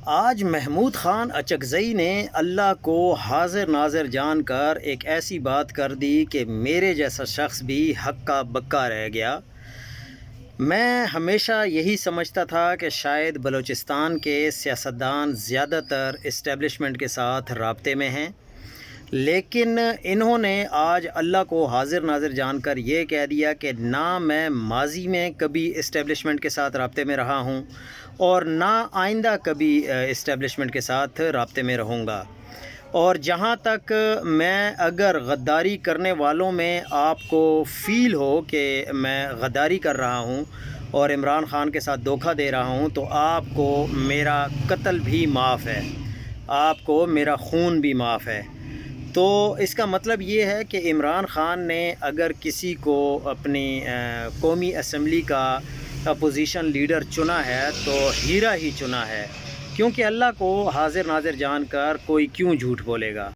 آج محمود خان اچکزئی نے اللہ کو حاضر ناظر جان کر ایک ایسی بات کر دی کہ میرے جیسا شخص بھی ہکا بکا رہ گیا۔ میں ہمیشہ یہی سمجھتا تھا کہ شاید بلوچستان کے سیاستدان زیادہ تر اسٹیبلشمنٹ کے ساتھ رابطے میں ہیں، لیکن انہوں نے آج اللہ کو حاضر ناظر جان کر یہ کہہ دیا کہ نہ میں ماضی میں کبھی اسٹیبلشمنٹ کے ساتھ رابطے میں رہا ہوں اور نہ آئندہ کبھی اسٹیبلشمنٹ کے ساتھ رابطے میں رہوں گا، اور جہاں تک میں اگر غداری کرنے والوں میں آپ کو فیل ہو کہ میں غداری کر رہا ہوں اور عمران خان کے ساتھ دھوکہ دے رہا ہوں تو آپ کو میرا قتل بھی معاف ہے، آپ کو میرا خون بھی معاف ہے۔ تو اس کا مطلب یہ ہے کہ عمران خان نے اگر کسی کو اپنی قومی اسمبلی کا اپوزیشن لیڈر چنا ہے تو ہیرا ہی چنا ہے، کیونکہ اللہ کو حاضر ناظر جان کر کوئی کیوں جھوٹ بولے گا۔